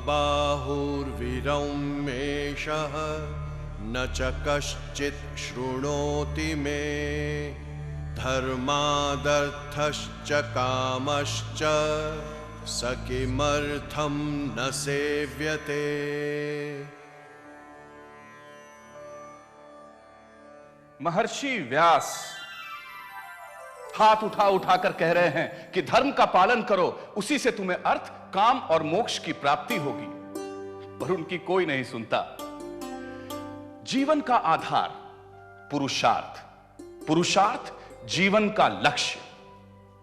बाहुर्विरौमेशः न च कश्चित् शृणोति मे धर्मादर्थश्च कामश्च स किमर्थं न सेव्यते। महर्षि व्यास हाथ उठा उठाकर कह रहे हैं कि धर्म का पालन करो, उसी से तुम्हें अर्थ, काम और मोक्ष की प्राप्ति होगी, पर उनकी कोई नहीं सुनता। जीवन का आधार पुरुषार्थ, पुरुषार्थ जीवन का लक्ष्य,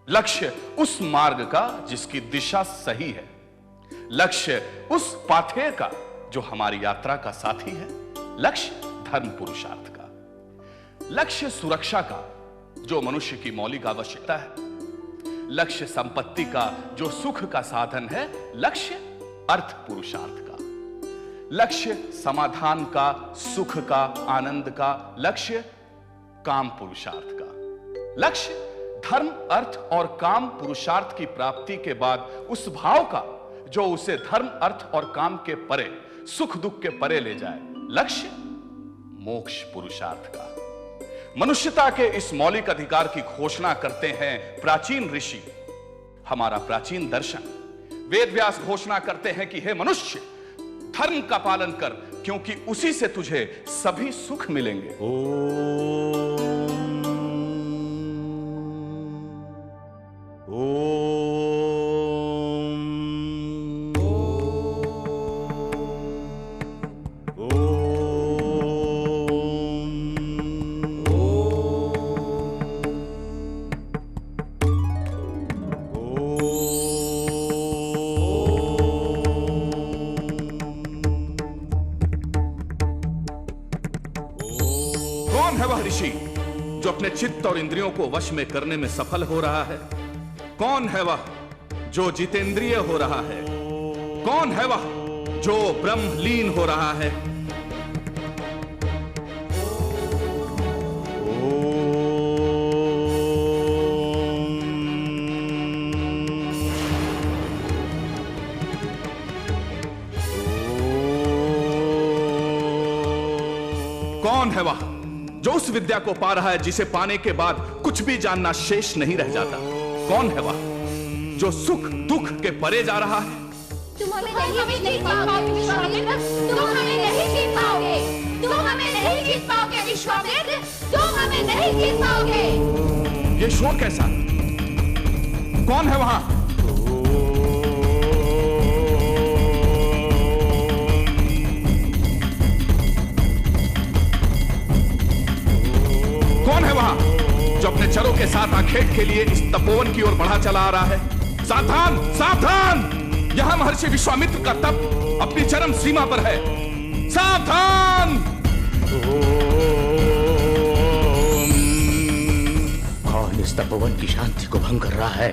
लक्ष्य उस मार्ग का जिसकी दिशा सही है, लक्ष्य उस पाथेय का जो हमारी यात्रा का साथी है, लक्ष्य धर्म पुरुषार्थ का, लक्ष्य सुरक्षा का जो मनुष्य की मौलिक आवश्यकता है, लक्ष्य संपत्ति का जो सुख का साधन है, लक्ष्य अर्थ पुरुषार्थ का, लक्ष्य समाधान का, सुख का, आनंद का, लक्ष्य काम पुरुषार्थ का, लक्ष्य धर्म अर्थ और काम पुरुषार्थ की प्राप्ति के बाद उस भाव का जो उसे धर्म अर्थ और काम के परे, सुख दुख के परे ले जाए, लक्ष्य मोक्ष पुरुषार्थ का। मनुष्यता के इस मौलिक अधिकार की घोषणा करते हैं प्राचीन ऋषि, हमारा प्राचीन दर्शन। वेद व्यास घोषणा करते हैं कि हे मनुष्य, धर्म का पालन कर, क्योंकि उसी से तुझे सभी सुख मिलेंगे। कौन है वह ऋषि जो अपने चित्त और इंद्रियों को वश में करने में सफल हो रहा है? कौन है वह जो जितेंद्रिय हो रहा है? कौन है वह जो ब्रह्मलीन हो रहा है? कौन है वह जो उस विद्या को पा रहा है जिसे पाने के बाद कुछ भी जानना शेष नहीं रह जाता? कौन है वह जो सुख दुख के परे जा रहा है? तुम हमें नहीं जीत पाओगे विश्वामित्र, तुम हमें नहीं जीत पाओगे, तुम हमें नहीं जीत पाओगे विश्वामित्र, तुम हमें नहीं जीत पाओगे। ये शोर कैसा? कौन है वहां? कौन है वहां जो अपने चरों के साथ आखेट के लिए इस तपोवन की ओर बढ़ा चला आ रहा है? सावधान सावधान, यहां महर्षि विश्वामित्र का तप अपनी चरम सीमा पर है। सावधान! कौन इस तपोवन की शांति को भंग कर रहा है?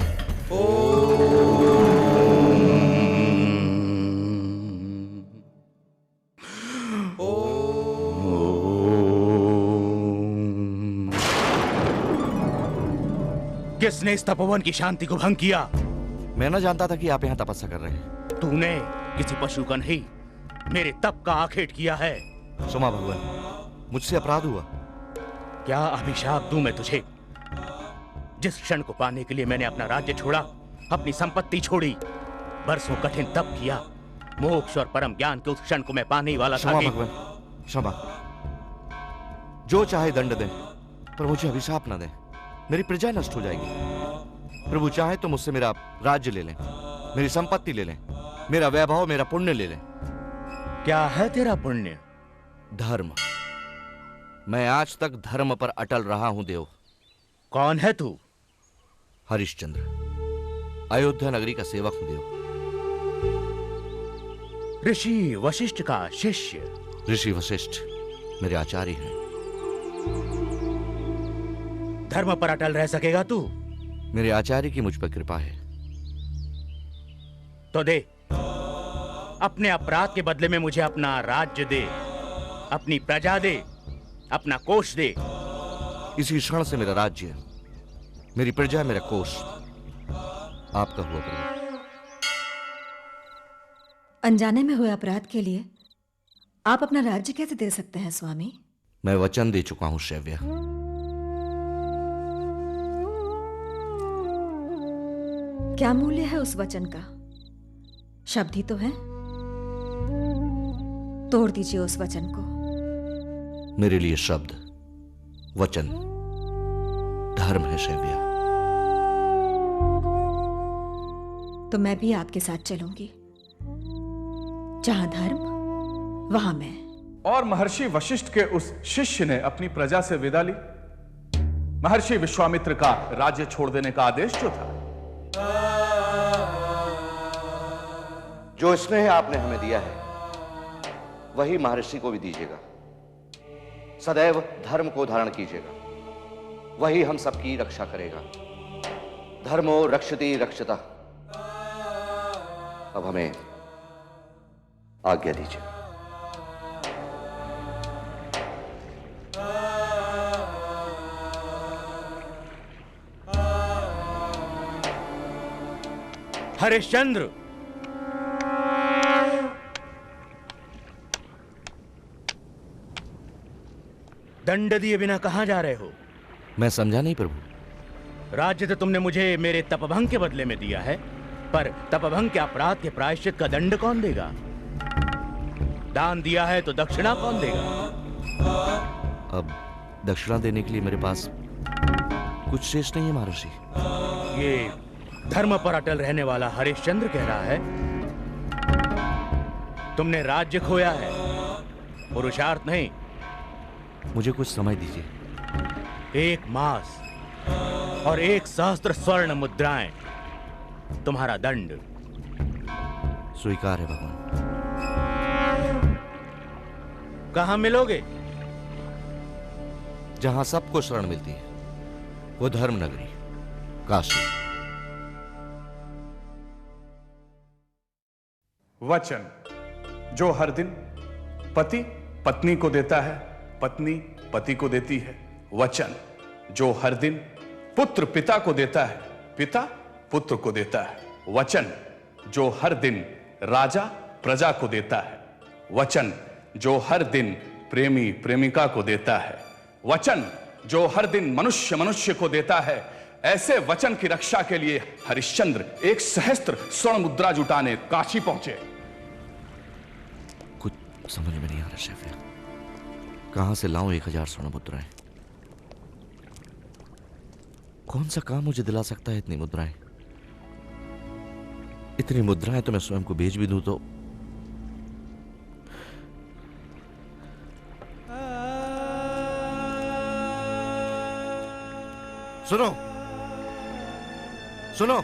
किसने इस तपोवन की शांति को भंग किया? मैं न जानता था कि आप यहाँ तपस्या कर रहे हैं। तूने किसी पशु का नहीं, मेरे तप का आखेट किया है। क्षमा भगवान, मुझसे अपराध हुआ। क्या अभिशाप दूं मैं तुझे? जिस क्षण को पाने के लिए मैंने अपना राज्य छोड़ा, अपनी संपत्ति छोड़ी, बरसों कठिन तप किया, मोक्ष और परम ज्ञान के उस क्षण को मैं पाने ही वाला था। क्षमा भगवान, क्षमा। जो चाहे दंड दें, पर मुझे अभिशाप न दें। मेरी प्रजा नष्ट हो जाएगी। प्रभु चाहे तो मुझसे मेरा राज्य ले लें, मेरी संपत्ति ले लें, मेरा वैभव, मेरा पुण्य ले लें। क्या है तेरा पुण्य? धर्म। मैं आज तक धर्म पर अटल रहा हूं देव। कौन है तू? हरिश्चंद्र, अयोध्या नगरी का सेवक हूं देव। ऋषि वशिष्ठ का शिष्य। ऋषि वशिष्ठ मेरे आचार्य हैं। धर्म पर अटल रह सकेगा तू? मेरे आचार्य की मुझ पर कृपा है। तो दे, अपने अपराध के बदले में मुझे अपना राज्य दे, अपनी प्रजा दे, अपना कोष दे। इसी क्षण से मेरा राज्य, मेरी प्रजा, मेरा कोष आपका हुआ प्रभु। अनजाने में हुए अपराध के लिए आप अपना राज्य कैसे दे सकते हैं स्वामी? मैं वचन दे चुका हूं शैव्या। क्या मूल्य है उस वचन का? शब्द ही तो है। तोड़ दीजिए उस वचन को। मेरे लिए शब्द, वचन, धर्म है शैव्या। तो मैं भी आपके साथ चलूंगी। जहां धर्म वहां मैं। और महर्षि वशिष्ठ के उस शिष्य ने अपनी प्रजा से विदा ली। महर्षि विश्वामित्र का राज्य छोड़ देने का आदेश जो था। जो स्नेह आपने हमें दिया है वही महर्षि को भी दीजिएगा। सदैव धर्म को धारण कीजिएगा, वही हम सबकी रक्षा करेगा। धर्मो रक्षति रक्षता। अब हमें आज्ञा दीजिए। हरिश्चंद्र, दंड दिए बिना कहां जा रहे हो? मैं समझा नहीं प्रभु। राज्य तो तुमने मुझे मेरे तपभंग के बदले में दिया है, पर तपभंग के अपराध के प्रायश्चित का दंड कौन देगा? दान दिया है तो दक्षिणा कौन देगा? अब दक्षिणा देने के लिए मेरे पास कुछ शेष नहीं है महर्षि। ये धर्म पर अटल रहने वाला हरिश्चंद्र कह रहा है। तुमने राज्य खोया है, पुरुषार्थ नहीं। मुझे कुछ समय दीजिए। 1 मास और 1 सहस्त्र स्वर्ण मुद्राएं तुम्हारा दंड। स्वीकार है भगवान। कहां मिलोगे? जहां सबको शरण मिलती है, वो धर्म नगरी काशी। वचन जो हर दिन पति पत्नी को देता है, पत्नी पति को देती है। वचन जो हर दिन पुत्र पिता को देता है, पिता पुत्र को देता है। वचन जो हर दिन राजा प्रजा को देता है। वचन जो हर दिन प्रेमी प्रेमिका को देता है। वचन जो हर दिन मनुष्य मनुष्य को देता है। ऐसे वचन की रक्षा के लिए हरिश्चंद्र 1 सहस्त्र स्वर्ण मुद्रा जुटाने काशी पहुंचे। कुछ समझ में नहीं आ रहा शैव्या। कहां से लाऊं 1000 स्वर्ण मुद्राएं? कौन सा काम मुझे दिला सकता है इतनी मुद्राएं? इतनी मुद्राएं तो मैं स्वयं को बेच भी दूं तो। सुनो सुनो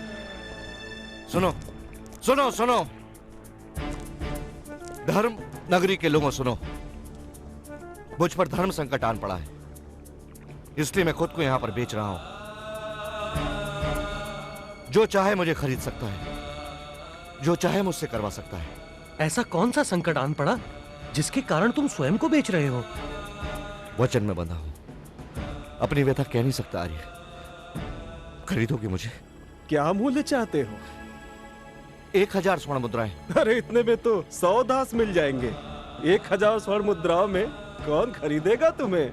सुनो सुनो सुनो, धर्म नगरी के लोगों सुनो। मुझ पर धर्म संकट आन पड़ा है, इसलिए मैं खुद को यहां पर बेच रहा हूं। जो चाहे मुझे खरीद सकता है, जो चाहे मुझसे करवा सकता है। ऐसा कौन सा संकट आन पड़ा जिसके कारण तुम स्वयं को बेच रहे हो? वचन में बंधा हूं, अपनी व्यथा कह नहीं सकता। आर्य, खरीदोगे मुझे? क्या मूल्य चाहते हो? 1000 स्वर्ण मुद्राएं। अरे इतने में तो 100 दास मिल जाएंगे। 1000 स्वर्ण मुद्राओं में कौन खरीदेगा तुम्हें?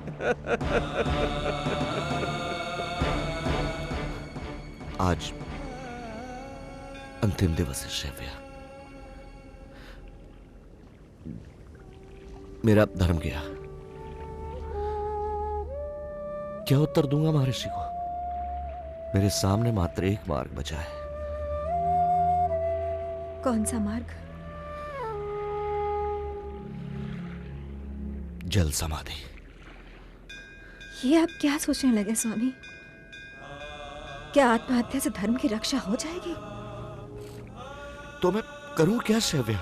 आज अंतिम दिवस है शैव्या। मेरा धर्म गया। क्या उत्तर दूंगा महर्षि को? मेरे सामने मात्र एक मार्ग बचा है। कौन सा मार्ग? जल समाधि। ये आप क्या सोचने लगे स्वामी? क्या आत्महत्या से धर्म की रक्षा हो जाएगी? तो मैं करूं क्या शैव्या?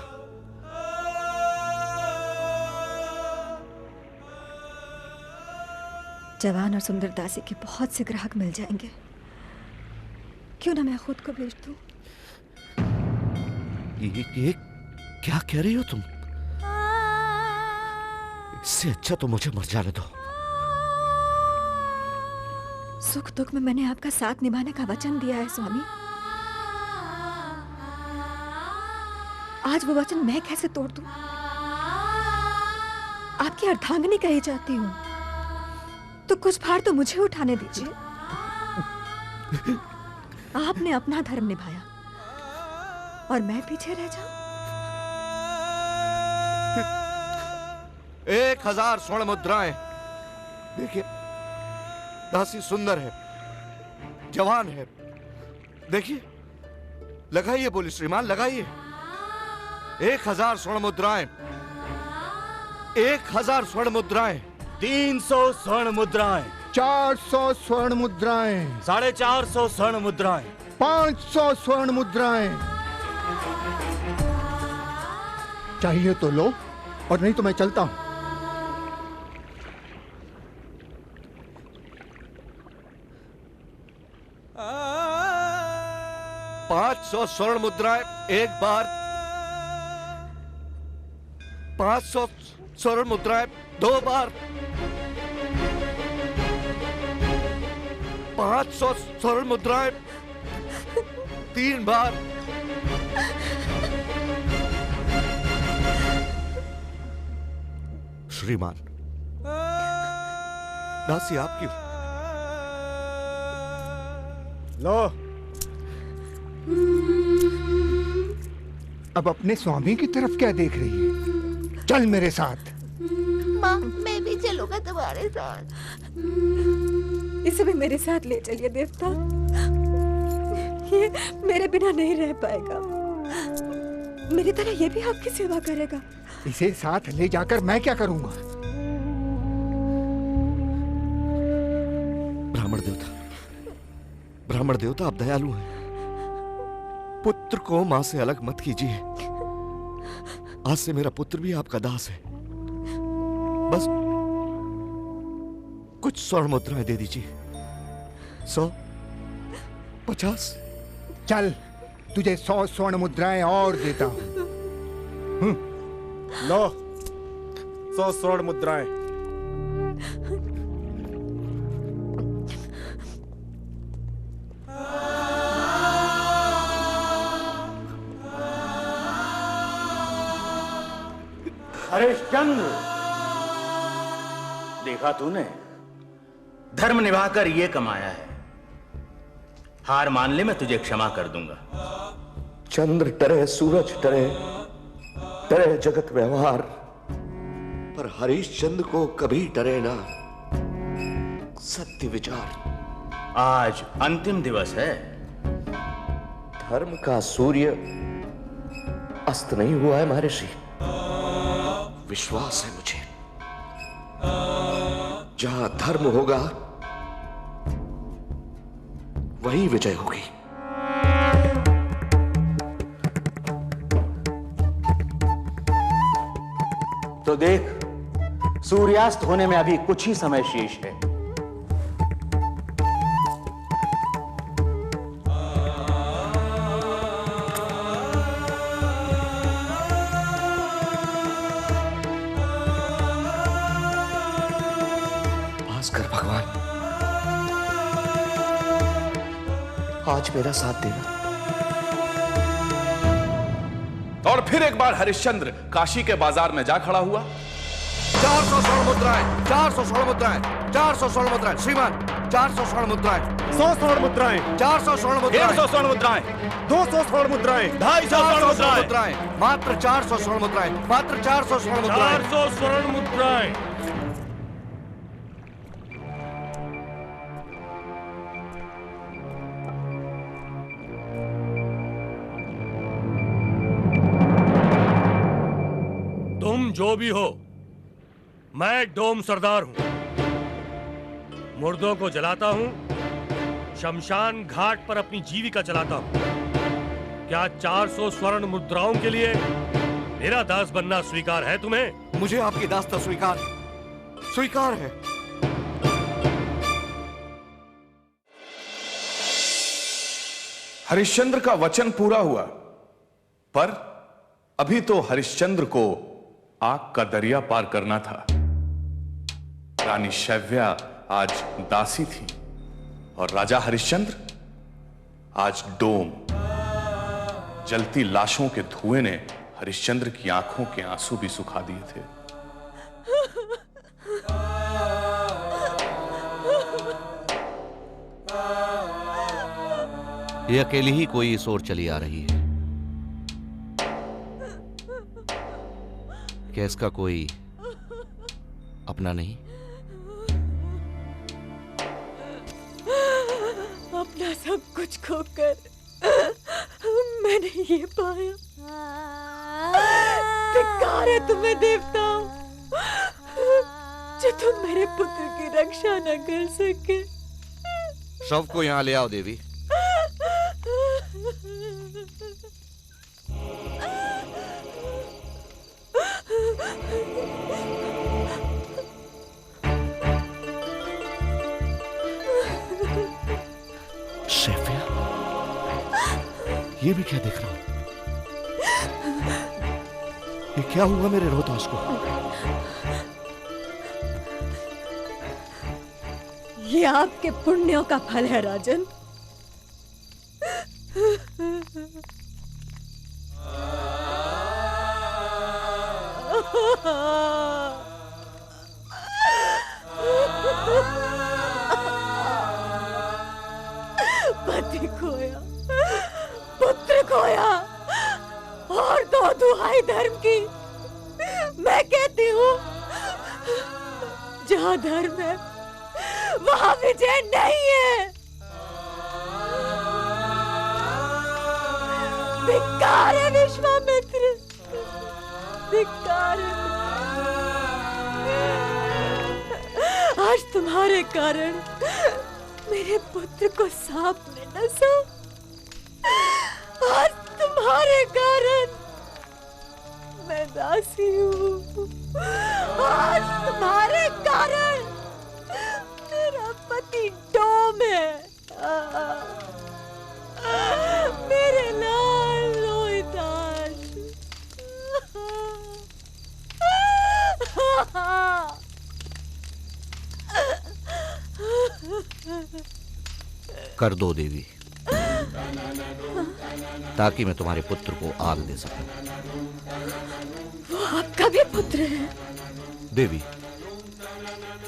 जवान और सुंदर दासी के बहुत से ग्राहक मिल जाएंगे। क्यों ना मैं खुद को बेच दूं? ये क्या कह रही हो तुम? इससे अच्छा तो मुझे मर जाने दो। सुख दुख में मैंने आपका साथ निभाने का वचन दिया है स्वामी। आज वो वचन मैं कैसे तोड़ दूं? आपकी अर्धांगिनी कही जाती हूँ, तो कुछ भार तो मुझे उठाने दीजिए। आपने अपना धर्म निभाया और मैं पीछे रह जाऊं? 1000 स्वर्ण मुद्राएं। देखिए, दासी सुंदर है, जवान है। देखिए, लगाइए बोली श्रीमान, लगाइए। 1000 स्वर्ण मुद्राएं, 1000 स्वर्ण मुद्राएं, 300 स्वर्ण मुद्राएं, 400 स्वर्ण मुद्राएं, 450 स्वर्ण मुद्राएं, 500 स्वर्ण मुद्राएं। चाहिए तो लो, और नहीं तो मैं चलता हूं। 500 स्वर्ण मुद्राएं एक बार, 500 स्वर्ण मुद्राएं 2 बार, 500 स्वर्ण मुद्राएं 3 बार। श्रीमान, दासी आपकी। लो, अब अपने स्वामी की तरफ क्या देख रही है? चल मेरे साथ। माँ, मैं भी चलूंगा तुम्हारे साथ। इसे भी मेरे साथ ले चलिए देवता। ये मेरे बिना नहीं रह पाएगा। मेरी तरह ये भी आपकी सेवा करेगा। इसे साथ ले जाकर मैं क्या करूंगा? ब्राह्मण देवता आप दयालु हैं। पुत्र को मां से अलग मत कीजिए। आज से मेरा पुत्र भी आपका दास है। बस कुछ स्वर्ण मुद्राएं दे दीजिए। 100, 50। चल, तुझे 100 स्वर्ण मुद्राएं और देता हूं। लो, 100 स्वर्ण मुद्राएं। हरिश्चंद्र, देखा तूने, धर्म निभाकर ये कमाया है। हार मान ले, मैं तुझे क्षमा कर दूंगा। चंद्र टरे, सूरज टरे, टरे जगत व्यवहार, पर हरिश्चंद्र को कभी टरे ना सत्य विचार। आज अंतिम दिवस है। धर्म का सूर्य अस्त नहीं हुआ है महर्षि। विश्वास है मुझे, जहां धर्म होगा वहीं विजय होगी। तो देख, सूर्यास्त होने में अभी कुछ ही समय शेष है। भास्कर भगवान, आज मेरा साथ देना। और फिर एक बार हरिश्चंद्र काशी के बाजार में जा खड़ा हुआ। 400 स्वर्ण मुद्राएं, 400 स्वर्ण मुद्राएं, 400 स्वर्ण मुद्राएं। श्रीमान, 400 स्वर्ण मुद्राएं, 100 स्वर्ण मुद्राएं, 400 स्वर्ण मुद्राएं, 150 स्वर्ण मुद्राएं, 200 स्वर्ण मुद्राएं, 250 स्वर्ण मुद्राएं, मात्र 400 स्वर्ण मुद्राएं, मात्र 400 स्वर्ण मुद्राएं, 400 स्वर्ण मुद्राएं। तुम जो भी हो, मैं डोम सरदार हूं। मुर्दों को जलाता हूं, शमशान घाट पर अपनी जीविका चलाता हूं। क्या 400 स्वर्ण मुद्राओं के लिए मेरा दास बनना स्वीकार है तुम्हें? मुझे आपकी दासता स्वीकार है। हरिश्चंद्र का वचन पूरा हुआ, पर अभी तो हरिश्चंद्र को आग का दरिया पार करना था। रानी शैव्या आज दासी थी और राजा हरिश्चंद्र आज डोम। जलती लाशों के धुएं ने हरिश्चंद्र की आंखों के आंसू भी सुखा दिए थे। ये अकेली ही कोई इस ओर चली आ रही है। क्या इसका कोई अपना नहीं? अपना सब कुछ खोकर मैंने ये पाया। धिक्कार है तुम्हें देवताओं, जो तुम मेरे पुत्र की रक्षा न कर सके। शव को यहां ले आओ देवी। शेफिया, ये भी क्या देख रहा हूं? ये क्या हुआ मेरे रोहतास को? ये आपके पुण्यों का फल है राजन। पति खोया, पुत्र खोया, और दो दुहाई धर्म की। मैं कहती हूँ, जहाँ धर्म है वहाँ विजय नहीं है। धिक्कार है विश्वामित्र, धिक्कार है। आज तुम्हारे कारण मेरे पुत्र को सांप ने डसा। आज तुम्हारे कारण मैं दासी हूँ। आज तुम्हारे कारण मेरा पति डोम है। मेरे लाल रोहिताश। कर दो देवी, ताकि मैं तुम्हारे पुत्र को आग दे सकूं। वो आपका भी पुत्र है? देवी,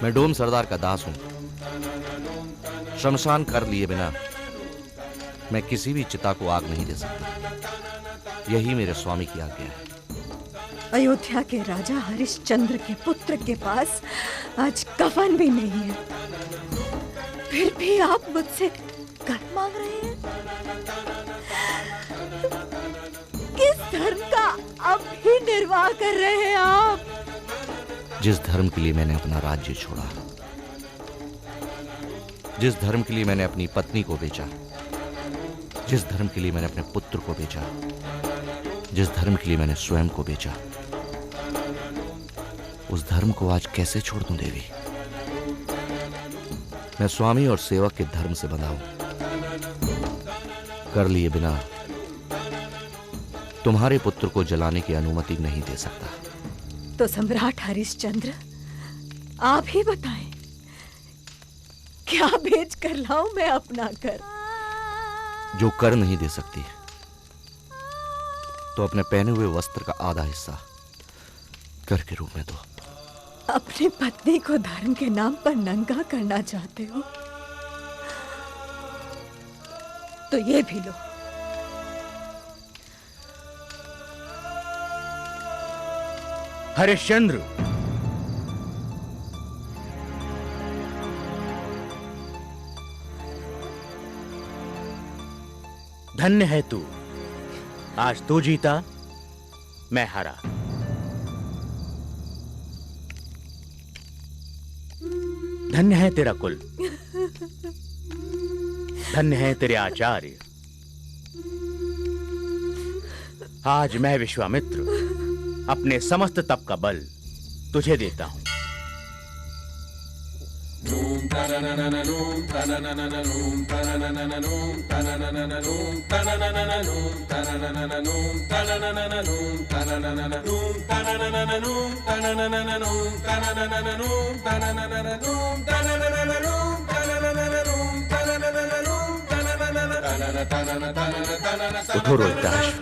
मैं डोम सरदार का दास हूं। शमशान कर लिए बिना मैं किसी भी चिता को आग नहीं दे सकता। यही मेरे स्वामी की आज्ञा है। अयोध्या के राजा हरिश्चंद्र के पुत्र के पास आज कफन भी नहीं है, फिर भी आप मुझसे कर मांग रहे हैं। किस धर्म का अब भी निर्वाह कर रहे हैं आप? जिस धर्म के लिए मैंने अपना राज्य छोड़ा, जिस धर्म के लिए मैंने अपनी पत्नी को बेचा, जिस धर्म के लिए मैंने अपने पुत्र को बेचा, जिस धर्म के लिए मैंने स्वयं को बेचा, उस धर्म को आज कैसे छोड़ दूं देवी? मैं स्वामी और सेवक के धर्म से बंधा हूं। कर लिए बिना तुम्हारे पुत्र को जलाने की अनुमति नहीं दे सकता। तो सम्राट हरिश्चंद्र, आप ही बताएं, क्या भेज कर लाऊं मैं अपना कर? जो कर नहीं दे सकती, तो अपने पहने हुए वस्त्र का आधा हिस्सा कर के रूप में दो। अपनी पत्नी को धर्म के नाम पर नंगा करना चाहते हो, तो ये भी लो। हरिश्चंद्र, धन्य है तू। आज तू जीता, मैं हारा। धन्य है तेरा कुल, धन्य है तेरे आचार्य। आज मैं विश्वामित्र अपने समस्त तप का बल तुझे देता हूं। उठो रोहिताश्व,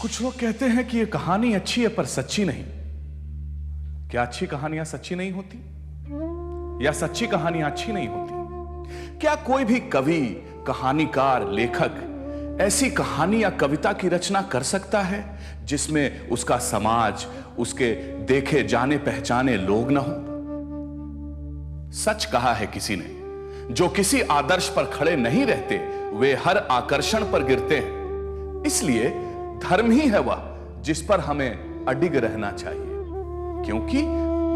कुछ लोग कहते हैं कि यह कहानी अच्छी है पर सच्ची नहीं। क्या अच्छी कहानियां सच्ची नहीं होती, या सच्ची कहानियां अच्छी नहीं होती? क्या कोई भी कवि, कहानीकार, लेखक ऐसी कहानी या कविता की रचना कर सकता है जिसमें उसका समाज, उसके देखे जाने पहचाने लोग ना हो? सच कहा है किसी ने, जो किसी आदर्श पर खड़े नहीं रहते वे हर आकर्षण पर गिरते हैं। इसलिए धर्म ही है वह जिस पर हमें अडिग रहना चाहिए, क्योंकि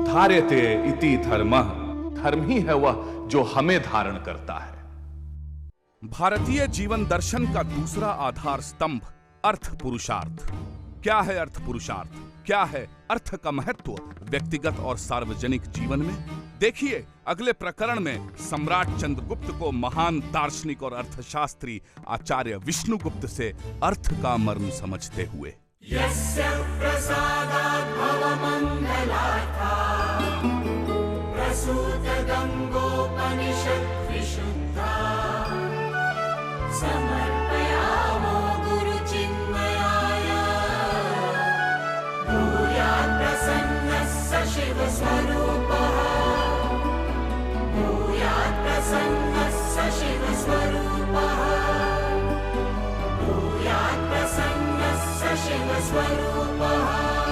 धार्यते इति धर्मः, धर्म ही है वह जो हमें धारण करता है। भारतीय जीवन दर्शन का दूसरा आधार स्तंभ अर्थ पुरुषार्थ। क्या है अर्थ पुरुषार्थ? क्या है अर्थ का महत्व व्यक्तिगत और सार्वजनिक जीवन में? देखिए अगले प्रकरण में सम्राट चंद्रगुप्त को महान दार्शनिक और अर्थशास्त्री आचार्य विष्णुगुप्त से अर्थ का मर्म समझते हुए। यस्य प्रसादात् भवमङ्गलार्था प्रसूत गङ्गोपनिषत् विशुद्धा समर्पयामो गुरुचिन्मयाय भूयात् प्रसन्नः स शिवस्वरूपः भूयात् प्रसन्नः स शिवस्वरूपः भूयात् प्रसन्नः स शिवस्वरूपः।